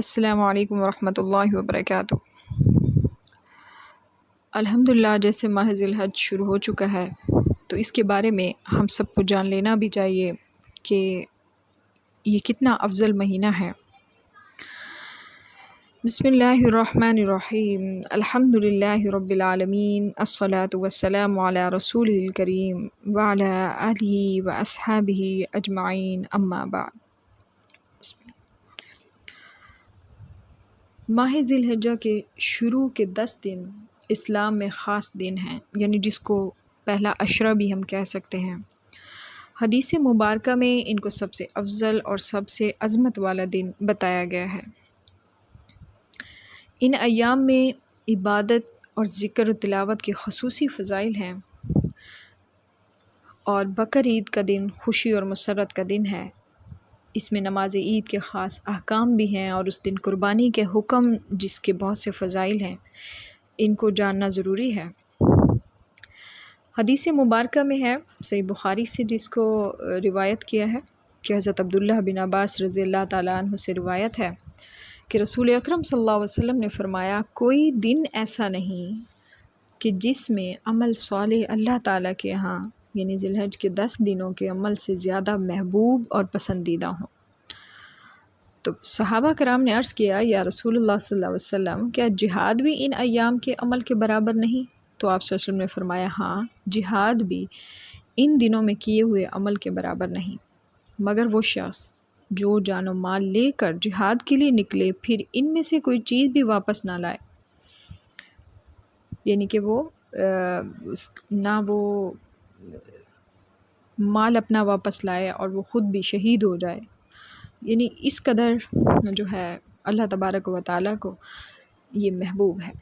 السلام علیکم ورحمۃ اللہ وبرکاتہ۔ الحمدللہ جیسے ماہ ذی الحج شروع ہو چکا ہے تو اس کے بارے میں ہم سب کو جان لینا بھی چاہیے کہ یہ کتنا افضل مہینہ ہے۔ بسم اللہ الرحمن الرحیم، الحمدللہ رب العالمین، الصلاۃ والسلام علی رسول الکریم وعلی آلہ واصحابہ اجمعین، اما بعد۔ ماہ ذی الحجہ کے شروع کے 10 دن اسلام میں خاص دن ہیں، یعنی جس کو پہلا عشرہ بھی ہم کہہ سکتے ہیں۔ حدیث مبارکہ میں ان کو سب سے افضل اور سب سے عظمت والا دن بتایا گیا ہے۔ ان ایام میں عبادت اور ذکر و تلاوت کے خصوصی فضائل ہیں، اور بقر عید کا دن خوشی اور مسرت کا دن ہے۔ اس میں نماز عید کے خاص احکام بھی ہیں، اور اس دن قربانی کے حکم جس کے بہت سے فضائل ہیں، ان کو جاننا ضروری ہے۔ حدیث مبارکہ میں ہے، صحیح بخاری سے جس کو روایت کیا ہے کہ حضرت عبداللہ بن عباس رضی اللہ تعالیٰ عنہ سے روایت ہے کہ رسول اکرم صلی اللہ علیہ وسلم نے فرمایا، کوئی دن ایسا نہیں کہ جس میں عمل صالح اللہ تعالیٰ کے ہاں، یعنی ذی الحج کے 10 دنوں کے عمل سے زیادہ محبوب اور پسندیدہ ہوں۔ تو صحابہ کرام نے عرض کیا، یا رسول اللہ صلی اللہ علیہ وسلم، کیا جہاد بھی ان ایام کے عمل کے برابر نہیں؟ تو آپ صلی اللہ علیہ وسلم نے فرمایا، ہاں، جہاد بھی ان دنوں میں کیے ہوئے عمل کے برابر نہیں، مگر وہ شخص جو جان و مال لے کر جہاد کے لیے نکلے، پھر ان میں سے کوئی چیز بھی واپس نہ لائے، یعنی کہ وہ نہ وہ مال اپنا واپس لائے اور وہ خود بھی شہید ہو جائے، یعنی اس قدر جو ہے اللہ تبارک و تعالیٰ کو یہ محبوب ہے۔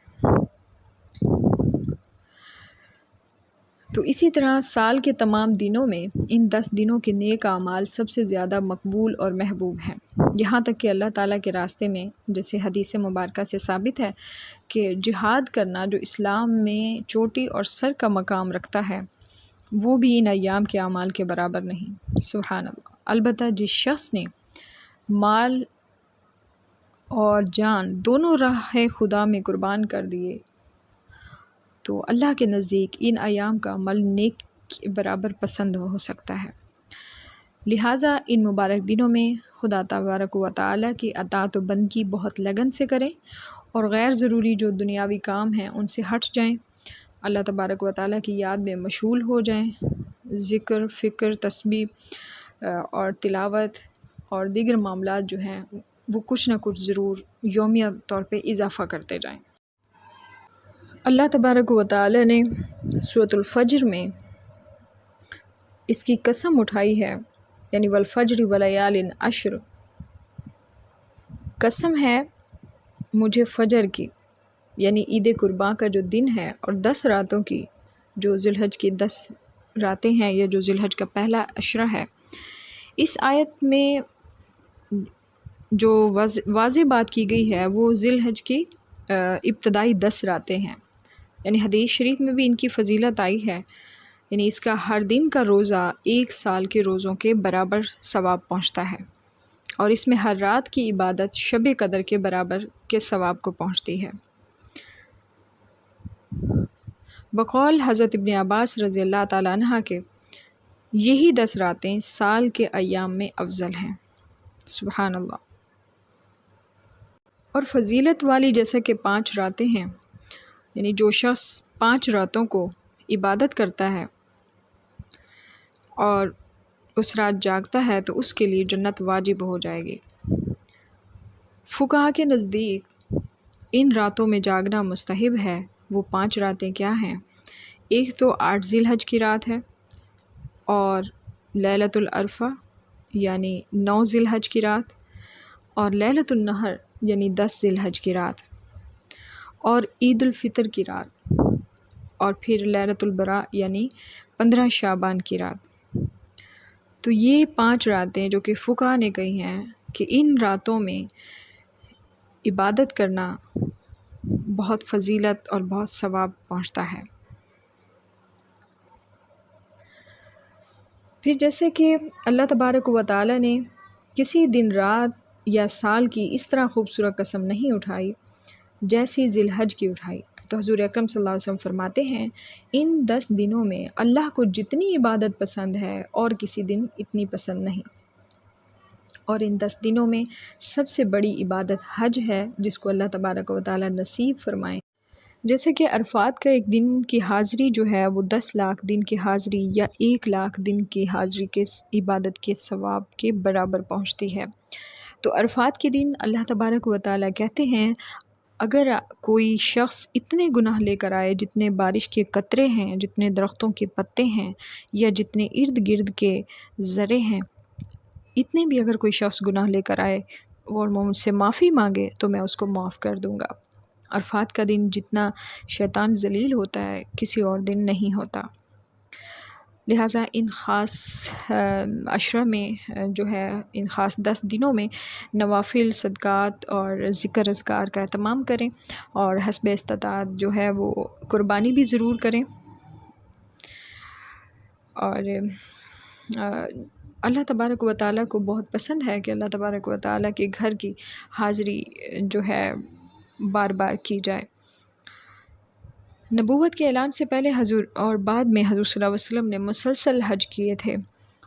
تو اسی طرح سال کے تمام دنوں میں ان 10 دنوں کے نیک اعمال سب سے زیادہ مقبول اور محبوب ہیں، یہاں تک کہ اللہ تعالیٰ کے راستے میں، جیسے حدیث مبارکہ سے ثابت ہے کہ جہاد کرنا جو اسلام میں چوٹی اور سر کا مقام رکھتا ہے، وہ بھی ان ایام کے اعمال کے برابر نہیں۔ سبحان اللہ۔ البتہ جس شخص نے مال اور جان دونوں راہ خدا میں قربان کر دیے، تو اللہ کے نزدیک ان ایام کا عمل نیک کے برابر پسند ہو سکتا ہے۔ لہٰذا ان مبارک دنوں میں خدا تبارک و تعالیٰ کی اطاعت و بندگی بہت لگن سے کریں، اور غیر ضروری جو دنیاوی کام ہیں ان سے ہٹ جائیں، اللہ تبارک و تعالیٰ کی یاد میں مشغول ہو جائیں، ذکر، فکر، تسبیح اور تلاوت اور دیگر معاملات جو ہیں وہ کچھ نہ کچھ ضرور یومیہ طور پہ اضافہ کرتے جائیں۔ اللہ تبارک و تعالیٰ نے سورۃ الفجر میں اس کی قسم اٹھائی ہے، یعنی والفجر ولیال عشر، قسم ہے مجھے فجر کی، یعنی عید قرباں کا جو دن ہے، اور 10 راتوں کی جو ذی الحج کی 10 راتیں ہیں، یا جو ذی الحج کا پہلا عشرہ ہے۔ اس آیت میں جو واضح بات کی گئی ہے وہ ذی الحج کی ابتدائی 10 راتیں ہیں، یعنی حدیث شریف میں بھی ان کی فضیلت آئی ہے، یعنی اس کا ہر دن کا روزہ 1 سال کے روزوں کے برابر ثواب پہنچتا ہے، اور اس میں ہر رات کی عبادت شب قدر کے برابر کے ثواب کو پہنچتی ہے۔ بقول حضرت ابن عباس رضی اللہ تعالیٰ عنہ کے یہی 10 راتیں سال کے ایام میں افضل ہیں۔ سبحان اللہ۔ اور فضیلت والی جیسا کہ 5 راتیں ہیں، یعنی جو شخص 5 راتوں کو عبادت کرتا ہے اور اس رات جاگتا ہے تو اس کے لیے جنت واجب ہو جائے گی۔ فقہا کے نزدیک ان راتوں میں جاگنا مستحب ہے۔ وہ 5 راتیں کیا ہیں؟ ایک تو 8 ذی الحج کی رات ہے، اور لیلۃ العرفہ یعنی 9 ذی الحج کی رات، اور لیلۃ النحر یعنی 10 ذی الحج کی رات، اور عید الفطر کی رات، اور پھر لیلۃ البراء یعنی 15 شعبان کی رات۔ تو یہ 5 راتیں جو کہ فقہا نے کہی ہیں کہ ان راتوں میں عبادت کرنا بہت فضیلت اور بہت ثواب پہنچتا ہے۔ پھر جیسے کہ اللہ تبارک و تعالیٰ نے کسی دن رات یا سال کی اس طرح خوبصورت قسم نہیں اٹھائی جیسی ذی الحج کی اٹھائی۔ تو حضور اکرم صلی اللہ علیہ وسلم فرماتے ہیں ان 10 دنوں میں اللہ کو جتنی عبادت پسند ہے اور کسی دن اتنی پسند نہیں، اور ان 10 دنوں میں سب سے بڑی عبادت حج ہے جس کو اللہ تبارک و تعالی نصیب فرمائے۔ جیسے کہ عرفات کا ایک دن کی حاضری جو ہے وہ 10 لاکھ دن کی حاضری یا 1 لاکھ دن کی حاضری کے عبادت کے ثواب کے برابر پہنچتی ہے۔ تو عرفات کے دن اللہ تبارک و تعالی کہتے ہیں اگر کوئی شخص اتنے گناہ لے کر آئے جتنے بارش کے قطرے ہیں، جتنے درختوں کے پتے ہیں، یا جتنے ارد گرد کے ذرے ہیں، اتنے بھی اگر کوئی شخص گناہ لے کر آئے اور وہ مجھ سے معافی مانگے تو میں اس کو معاف کر دوں گا۔ عرفات کا دن جتنا شیطان ذلیل ہوتا ہے کسی اور دن نہیں ہوتا، لہٰذا ان خاص عشرہ میں جو ہے ان خاص 10 دنوں میں نوافل صدقات اور ذکر اذکار کا اہتمام کریں، اور حسب استطاعت جو ہے وہ قربانی بھی ضرور کریں۔ اور اللہ تبارک و تعالیٰ کو بہت پسند ہے کہ اللہ تبارک و تعالیٰ کے گھر کی حاضری جو ہے بار بار کی جائے۔ نبوت کے اعلان سے پہلے حضور اور بعد میں حضور صلی اللہ علیہ وسلم نے مسلسل حج کیے تھے۔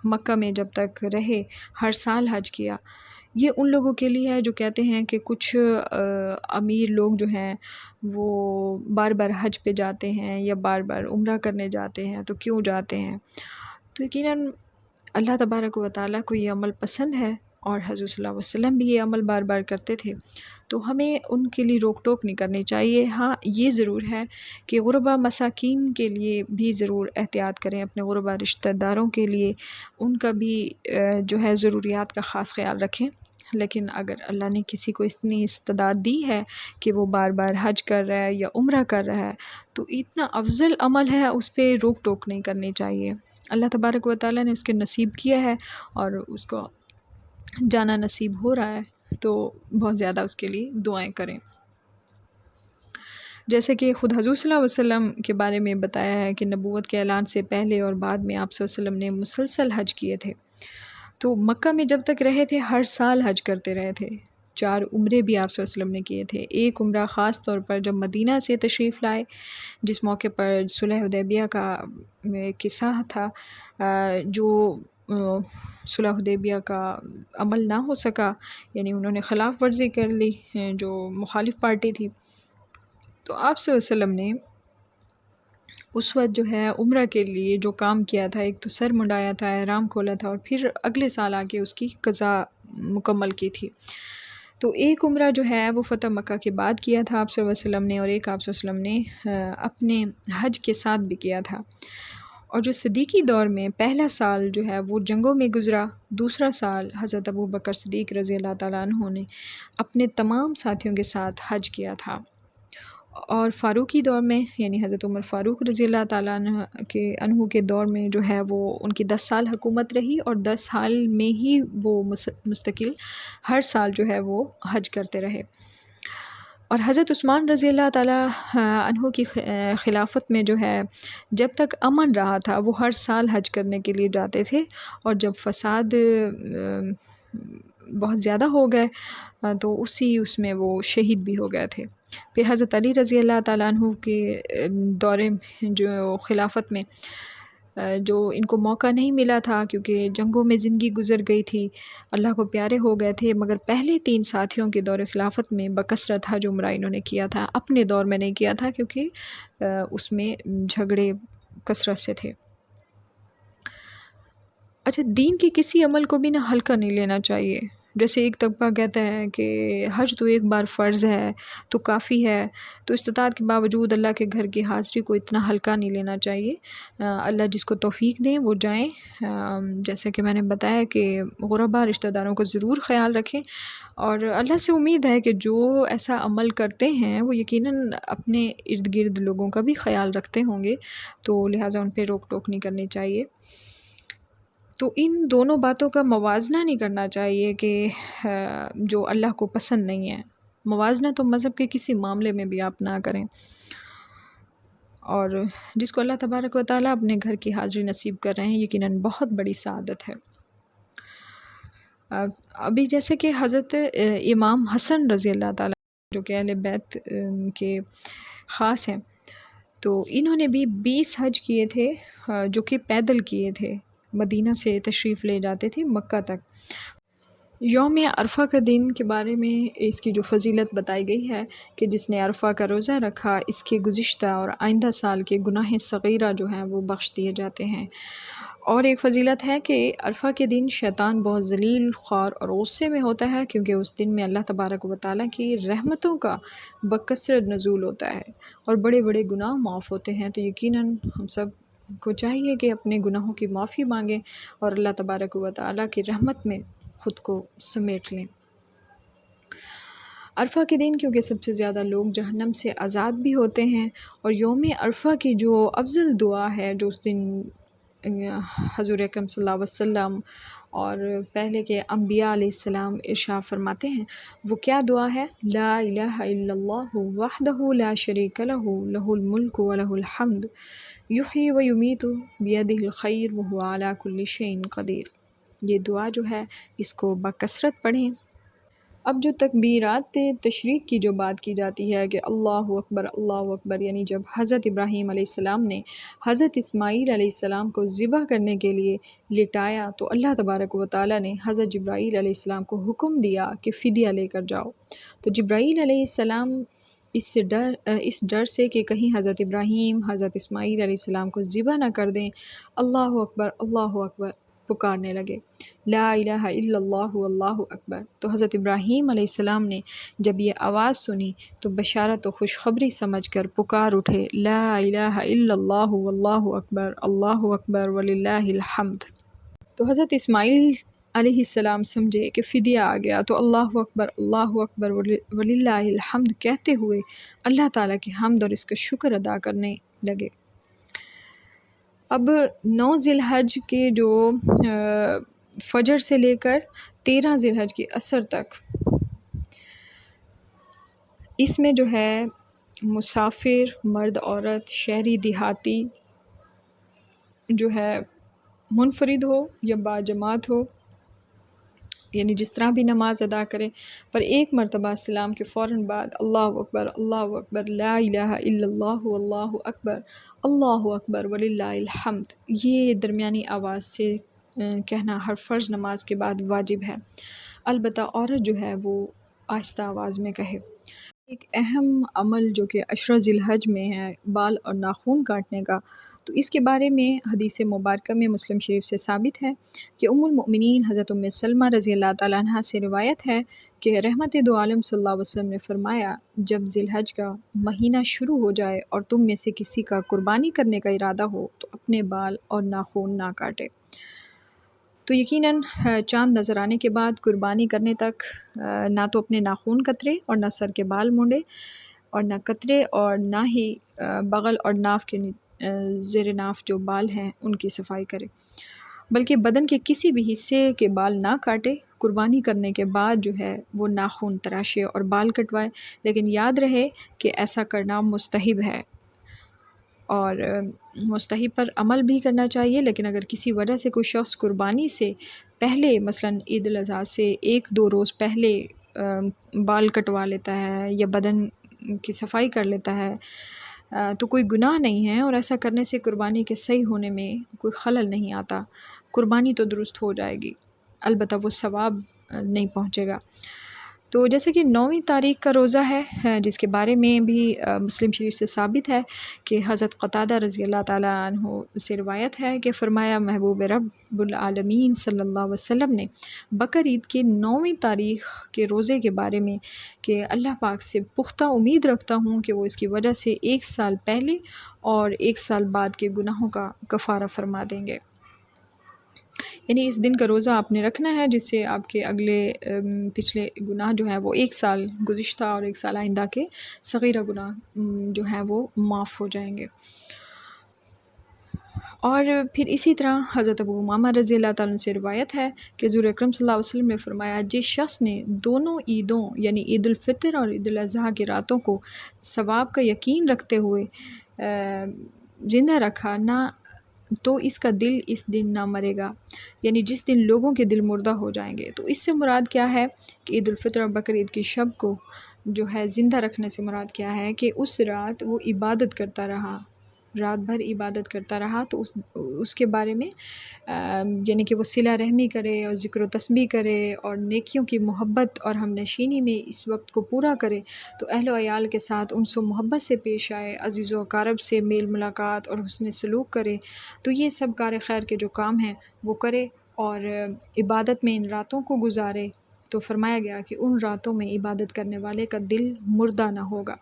مکہ میں جب تک رہے ہر سال حج کیا۔ یہ ان لوگوں کے لیے ہے جو کہتے ہیں کہ کچھ امیر لوگ جو ہیں وہ بار بار حج پہ جاتے ہیں یا بار بار عمرہ کرنے جاتے ہیں، تو کیوں جاتے ہیں؟ تو یقیناً اللہ تبارک و تعالیٰ کو یہ عمل پسند ہے، اور حضور صلی اللہ علیہ وسلم بھی یہ عمل بار بار کرتے تھے، تو ہمیں ان کے لیے روک ٹوک نہیں کرنی چاہیے۔ ہاں یہ ضرور ہے کہ غربا مساکین کے لیے بھی ضرور احتیاط کریں، اپنے غربا رشتہ داروں کے لیے ان کا بھی جو ہے ضروریات کا خاص خیال رکھیں۔ لیکن اگر اللہ نے کسی کو اتنی استعداد دی ہے کہ وہ بار بار حج کر رہا ہے یا عمرہ کر رہا ہے، تو اتنا افضل عمل ہے، اس پہ روک ٹوک نہیں کرنی چاہیے۔ اللہ تبارک و تعالیٰ نے اس کے نصیب کیا ہے اور اس کو جانا نصیب ہو رہا ہے، تو بہت زیادہ اس کے لیے دعائیں کریں۔ جیسے کہ خود حضور صلی اللہ علیہ وسلم کے بارے میں بتایا ہے کہ نبوت کے اعلان سے پہلے اور بعد میں آپ صلی اللہ علیہ وسلم نے مسلسل حج کیے تھے۔ تو مکہ میں جب تک رہے تھے ہر سال حج کرتے رہے تھے۔ 4 عمرے بھی آپ صلی اللہ علیہ وسلم نے کیے تھے۔ ایک عمرہ خاص طور پر جب مدینہ سے تشریف لائے، جس موقع پر صلح حدیبیہ کا قصہ تھا، جو صلح حدیبیہ کا عمل نہ ہو سکا، یعنی انہوں نے خلاف ورزی کر لی جو مخالف پارٹی تھی، تو آپ صلی اللہ علیہ وسلم نے اس وقت جو ہے عمرہ کے لیے جو کام کیا تھا، ایک تو سر منڈایا تھا، احرام کھولا تھا، اور پھر اگلے سال آ کے اس کی قضا مکمل کی تھی۔ تو ایک عمرہ جو ہے وہ فتح مکہ کے بعد کیا تھا آپ صلی اللہ علیہ وسلم نے، اور ایک آپ صلی اللہ علیہ وسلم نے اپنے حج کے ساتھ بھی کیا تھا۔ اور جو صدیقی دور میں پہلا سال جو ہے وہ جنگوں میں گزرا، دوسرا سال حضرت ابو بکر صدیق رضی اللہ تعالیٰ عنہ نے اپنے تمام ساتھیوں کے ساتھ حج کیا تھا، اور فاروقی دور میں یعنی حضرت عمر فاروق رضی اللہ تعالیٰ عنہ کے دور میں جو ہے وہ ان کی 10 سال حکومت رہی، اور 10 سال میں ہی وہ مستقل ہر سال جو ہے وہ حج کرتے رہے۔ اور حضرت عثمان رضی اللہ تعالیٰ عنہ کی خلافت میں جو ہے جب تک امن رہا تھا وہ ہر سال حج کرنے کے لیے جاتے تھے، اور جب فساد بہت زیادہ ہو گئے تو اس میں وہ شہید بھی ہو گئے تھے۔ پھر حضرت علی رضی اللہ تعالیٰ عنہ کے دورے جو خلافت میں جو ان کو موقع نہیں ملا تھا کیونکہ جنگوں میں زندگی گزر گئی تھی، اللہ کو پیارے ہو گئے تھے، مگر پہلے 3 ساتھیوں کے دور خلافت میں بکثرت حج عمرہ انہوں نے کیا تھا۔ اپنے دور میں نہیں کیا تھا کیونکہ اس میں جھگڑے کثرت سے تھے۔ اچھا، دین کے کسی عمل کو بھی نہ ہلکا نہیں لینا چاہیے۔ جیسے ایک طبقہ کہتا ہے کہ حج تو ایک بار فرض ہے تو کافی ہے، تو استطاعت کے باوجود اللہ کے گھر کی حاضری کو اتنا ہلکا نہیں لینا چاہیے۔ اللہ جس کو توفیق دیں وہ جائیں۔ جیسے کہ میں نے بتایا کہ غربا رشتہ داروں کا ضرور خیال رکھیں، اور اللہ سے امید ہے کہ جو ایسا عمل کرتے ہیں وہ یقیناً اپنے ارد گرد لوگوں کا بھی خیال رکھتے ہوں گے، تو لہٰذا ان پہ روک ٹوک نہیں کرنی چاہیے۔ تو ان دونوں باتوں کا موازنہ نہیں کرنا چاہیے کہ جو اللہ کو پسند نہیں ہے۔ موازنہ تو مذہب کے کسی معاملے میں بھی آپ نہ کریں، اور جس کو اللہ تبارک و تعالیٰ اپنے گھر کی حاضری نصیب کر رہے ہیں یقیناً بہت بڑی سعادت ہے۔ ابھی جیسے کہ حضرت امام حسن رضی اللہ تعالیٰ جو کہ اہل بیت کے خاص ہیں، تو انہوں نے بھی 20 حج کیے تھے جو کہ پیدل کیے تھے، مدینہ سے تشریف لے جاتے تھے مکہ تک۔ یوم عرفہ کا دن کے بارے میں اس کی جو فضیلت بتائی گئی ہے کہ جس نے عرفہ کا روزہ رکھا، اس کے گزشتہ اور آئندہ سال کے گناہ صغیرہ جو ہیں وہ بخش دیے جاتے ہیں۔ اور ایک فضیلت ہے کہ عرفہ کے دن شیطان بہت ذلیل، خوار اور غصے میں ہوتا ہے، کیونکہ اس دن میں اللہ تبارک و تعالیٰ کی رحمتوں کا بکثرت نزول ہوتا ہے اور بڑے بڑے گناہ معاف ہوتے ہیں۔ تو یقیناً ہم سب کو چاہیے کہ اپنے گناہوں کی معافی مانگیں اور اللہ تبارک و تعالیٰ کی رحمت میں خود کو سمیٹ لیں۔ عرفہ کے دن کیونکہ سب سے زیادہ لوگ جہنم سے آزاد بھی ہوتے ہیں، اور یوم عرفہ کی جو افضل دعا ہے جو اس دن حضور اکرم صلی اللہ علیہ وسلم اور پہلے کے انبیاء علیہ السلام ارشاد فرماتے ہیں، وہ کیا دعا ہے؟ لا الہ الا اللہ وحدہ لا شریک لہ لہ الملک ولہ الحمد یحیی و یمیت بیدہ الخیر وہو علی کل شیء قدیر۔ یہ دعا جو ہے اس کو بکثرت پڑھیں۔ اب جو تکبیرات تشریق کی جو بات کی جاتی ہے کہ اللہ اکبر، یعنی جب حضرت ابراہیم علیہ السلام نے حضرت اسماعیل علیہ السلام کو ذبح کرنے کے لیے لٹایا تو اللہ تبارک و تعالیٰ نے حضرت جبرائیل علیہ السلام کو حکم دیا کہ فدیہ لے کر جاؤ۔ تو جبرائیل علیہ السلام اس ڈر سے کہ کہیں حضرت ابراہیم حضرت اسماعیل علیہ السلام کو ذبح نہ کر دیں، اللہ اکبر پکارنے لگے، لا الہ الا اللہ واللہ اکبر۔ تو حضرت ابراہیم علیہ السلام نے جب یہ آواز سنی تو بشارت و خوشخبری سمجھ کر پکار اٹھے، لا الہ الا اللہ واللہ اکبر وللہ الحمد۔ تو حضرت اسماعیل علیہ السلام سمجھے کہ فدیہ آ گیا، تو اللہ اکبر وللہ الحمد کہتے ہوئے اللہ تعالیٰ کی حمد اور اس کا شکر ادا کرنے لگے۔ اب 9 ذی الحج کے جو فجر سے لے کر 13 ذی الحج کی عصر تک، اس میں جو ہے مسافر، مرد عورت، شہری دیہاتی جو ہے منفرد ہو یا باجماعت ہو، یعنی جس طرح بھی نماز ادا کرے، پر ایک مرتبہ سلام کے فوراً بعد اللہ اکبر لا الہ الا اللہ اللہ اکبر وللہ الحمد، یہ درمیانی آواز سے کہنا ہر فرض نماز کے بعد واجب ہے، البتہ عورت جو ہے وہ آہستہ آواز میں کہے۔ ایک اہم عمل جو کہ 10 ذی الحج میں ہے بال اور ناخن کاٹنے کا، تو اس کے بارے میں حدیث مبارکہ میں مسلم شریف سے ثابت ہے کہ ام المؤمنین حضرت ام سلمہ رضی اللہ تعالیٰ عنہ سے روایت ہے کہ رحمت دو عالم صلی اللہ علیہ وسلم نے فرمایا، جب ذی الحج کا مہینہ شروع ہو جائے اور تم میں سے کسی کا قربانی کرنے کا ارادہ ہو تو اپنے بال اور ناخن نہ کاٹے۔ تو یقیناً چاند نظر آنے کے بعد قربانی کرنے تک نہ تو اپنے ناخن کترے اور نہ سر کے بال مونڈے اور نہ کترے اور نہ ہی بغل اور ناف کے زیر ناف جو بال ہیں ان کی صفائی کرے، بلکہ بدن کے کسی بھی حصے کے بال نہ کاٹے۔ قربانی کرنے کے بعد جو ہے وہ ناخن تراشے اور بال کٹوائے، لیکن یاد رہے کہ ایسا کرنا مستحب ہے اور مستحب پر عمل بھی کرنا چاہیے، لیکن اگر کسی وجہ سے کوئی شخص قربانی سے پہلے مثلاً عید الاضحیٰ سے 1-2 روز پہلے بال کٹوا لیتا ہے یا بدن کی صفائی کر لیتا ہے تو کوئی گناہ نہیں ہے، اور ایسا کرنے سے قربانی کے صحیح ہونے میں کوئی خلل نہیں آتا، قربانی تو درست ہو جائے گی، البتہ وہ ثواب نہیں پہنچے گا۔ تو جیسے کہ 9ویں تاریخ کا روزہ ہے جس کے بارے میں بھی مسلم شریف سے ثابت ہے کہ حضرت قتادہ رضی اللہ تعالیٰ عنہ سے روایت ہے کہ فرمایا، محبوب رب العالمین صلی اللہ علیہ وسلم نے بقر عید کے 9ویں تاریخ کے روزے کے بارے میں کہ اللہ پاک سے پختہ امید رکھتا ہوں کہ وہ اس کی وجہ سے 1 سال پہلے اور 1 سال بعد کے گناہوں کا کفارہ فرما دیں گے، یعنی اس دن کا روزہ آپ نے رکھنا ہے جس سے آپ کے اگلے پچھلے گناہ جو ہیں وہ 1 سال گزشتہ اور 1 سال آئندہ کے صغیرہ گناہ جو ہیں وہ معاف ہو جائیں گے۔ اور پھر اسی طرح حضرت ابو امامہ رضی اللہ تعالیٰ عنہ سے روایت ہے کہ حضور اکرم صلی اللہ علیہ وسلم نے فرمایا، جس شخص نے دونوں عیدوں یعنی عید الفطر اور عید الاضحیٰ کی راتوں کو ثواب کا یقین رکھتے ہوئے زندہ رکھا، نہ تو اس کا دل اس دن نہ مرے گا، یعنی جس دن لوگوں کے دل مردہ ہو جائیں گے۔ تو اس سے مراد کیا ہے کہ عید الفطر اور بقرعید کی شب کو جو ہے زندہ رکھنے سے مراد کیا ہے کہ اس رات وہ عبادت کرتا رہا، رات بھر عبادت کرتا رہا، تو اس کے بارے میں یعنی کہ وہ صلہ رحمی کرے اور ذکر و تسبیح کرے اور نیکیوں کی محبت اور ہم نشینی میں اس وقت کو پورا کرے، تو اہل و عیال کے ساتھ ان سے محبت سے پیش آئے، عزیز و اقارب سے میل ملاقات اور حسن سلوک کرے، تو یہ سب کار خیر کے جو کام ہیں وہ کرے اور عبادت میں ان راتوں کو گزارے۔ تو فرمایا گیا کہ ان راتوں میں عبادت کرنے والے کا دل مردہ نہ ہوگا۔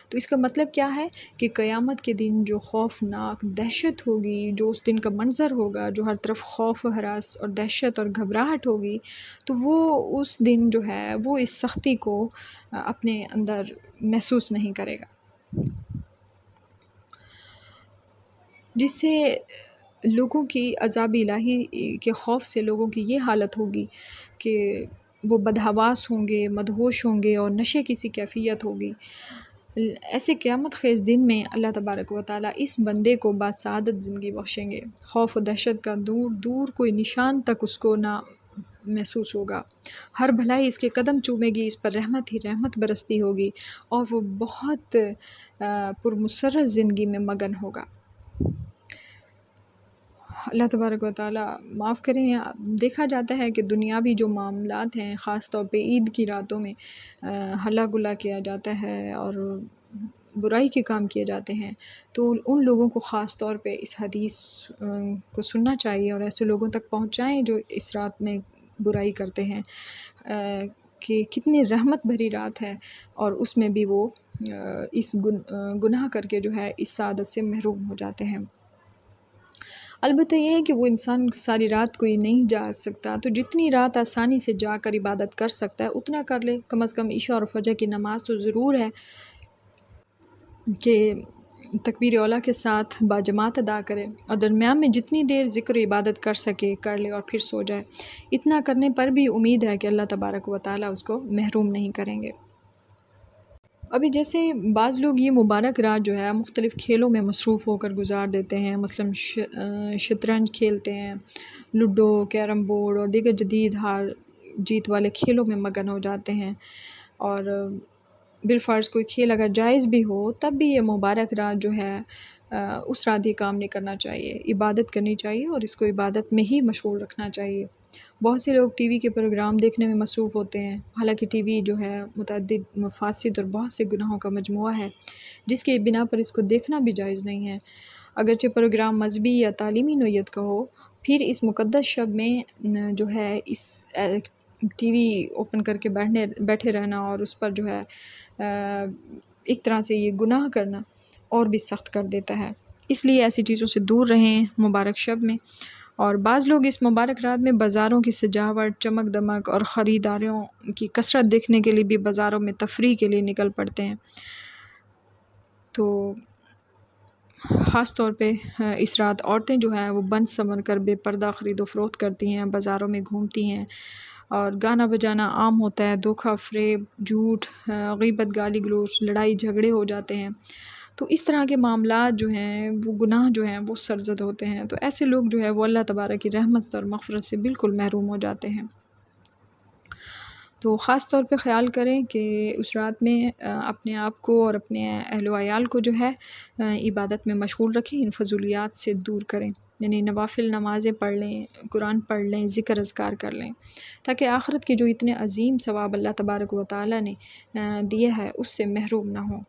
تو اس کا مطلب کیا ہے کہ قیامت کے دن جو خوفناک دہشت ہوگی، جو اس دن کا منظر ہوگا، جو ہر طرف خوف و ہراس اور دہشت اور گھبراہٹ ہوگی، تو وہ اس دن جو ہے وہ اس سختی کو اپنے اندر محسوس نہیں کرے گا، جس سے لوگوں کی عذاب الہی کے خوف سے لوگوں کی یہ حالت ہوگی کہ وہ بدحواس ہوں گے، مدہوش ہوں گے اور نشے کی سی کیفیت ہوگی۔ ایسے قیامت خیز دن میں اللہ تبارک و تعالیٰ اس بندے کو باسعادت زندگی بخشیں گے، خوف و دہشت کا دور دور کوئی نشان تک اس کو نہ محسوس ہوگا، ہر بھلائی اس کے قدم چومے گی، اس پر رحمت ہی رحمت برستی ہوگی اور وہ بہت پرمسرت زندگی میں مگن ہوگا۔ اللہ تبارک و تعالیٰ معاف کریں۔ دیکھا جاتا ہے کہ دنیاوی جو معاملات ہیں، خاص طور پہ عید کی راتوں میں ہلا گلا کیا جاتا ہے اور برائی کے کام کیے جاتے ہیں، تو ان لوگوں کو خاص طور پہ اس حدیث کو سننا چاہیے اور ایسے لوگوں تک پہنچائیں جو اس رات میں برائی کرتے ہیں، کہ کتنی رحمت بھری رات ہے اور اس میں بھی وہ اس گناہ کر کے جو ہے اس سعادت سے محروم ہو جاتے ہیں۔ البتہ یہ ہے کہ وہ انسان ساری رات کوئی نہیں جا سکتا، تو جتنی رات آسانی سے جا کر عبادت کر سکتا ہے اتنا کر لے، کم از کم عشاء اور فجر کی نماز تو ضرور ہے کہ تکبیر اولیٰ کے ساتھ باجماعت ادا کرے اور درمیان میں جتنی دیر ذکر و عبادت کر سکے کر لے اور پھر سو جائے۔ اتنا کرنے پر بھی امید ہے کہ اللہ تبارک و تعالیٰ اس کو محروم نہیں کریں گے۔ ابھی جیسے بعض لوگ یہ مبارک رات جو ہے مختلف کھیلوں میں مصروف ہو کر گزار دیتے ہیں، مثلاً شطرنج کھیلتے ہیں، لوڈو، کیرم بورڈ اور دیگر جدید ہار جیت والے کھیلوں میں مگن ہو جاتے ہیں، اور بالفرض کوئی کھیل اگر جائز بھی ہو تب بھی یہ مبارک رات جو ہے اس رات یہ کام نہیں کرنا چاہیے، عبادت کرنی چاہیے اور اس کو عبادت میں ہی مشغول رکھنا چاہیے۔ بہت سے لوگ ٹی وی کے پروگرام دیکھنے میں مصروف ہوتے ہیں، حالانکہ ٹی وی جو ہے متعدد مفاسد اور بہت سے گناہوں کا مجموعہ ہے، جس کے بنا پر اس کو دیکھنا بھی جائز نہیں ہے۔ اگرچہ پروگرام مذہبی یا تعلیمی نوعیت کا ہو، پھر اس مقدس شب میں جو ہے اس ٹی وی اوپن کر کے بیٹھے رہنا اور اس پر جو ہے ایک طرح سے یہ گناہ کرنا اور بھی سخت کر دیتا ہے، اس لیے ایسی چیزوں سے دور رہیں مبارک شب میں۔ اور بعض لوگ اس مبارک رات میں بازاروں کی سجاوٹ، چمک دمک اور خریداروں کی کثرت دیکھنے کے لیے بھی بازاروں میں تفریح کے لیے نکل پڑتے ہیں، تو خاص طور پہ اس رات عورتیں جو ہیں وہ بن سنور کر بے پردہ خرید و فروخت کرتی ہیں، بازاروں میں گھومتی ہیں اور گانا بجانا عام ہوتا ہے، دھوکہ فریب، جھوٹ، غیبت، گالی گلوچ، لڑائی جھگڑے ہو جاتے ہیں، تو اس طرح کے معاملات جو ہیں وہ گناہ جو ہیں وہ سرزد ہوتے ہیں، تو ایسے لوگ جو ہے وہ اللہ تبارک کی رحمت اور مغفرت سے بالکل محروم ہو جاتے ہیں۔ تو خاص طور پہ خیال کریں کہ اس رات میں اپنے آپ کو اور اپنے اہل و عیال کو جو ہے عبادت میں مشغول رکھیں، ان فضولیات سے دور کریں، یعنی نوافل نمازیں پڑھ لیں، قرآن پڑھ لیں، ذکر اذکار کر لیں، تاکہ آخرت کے جو اتنے عظیم ثواب اللہ تبارک و تعالیٰ نے دیے ہے اس سے محروم نہ ہوں۔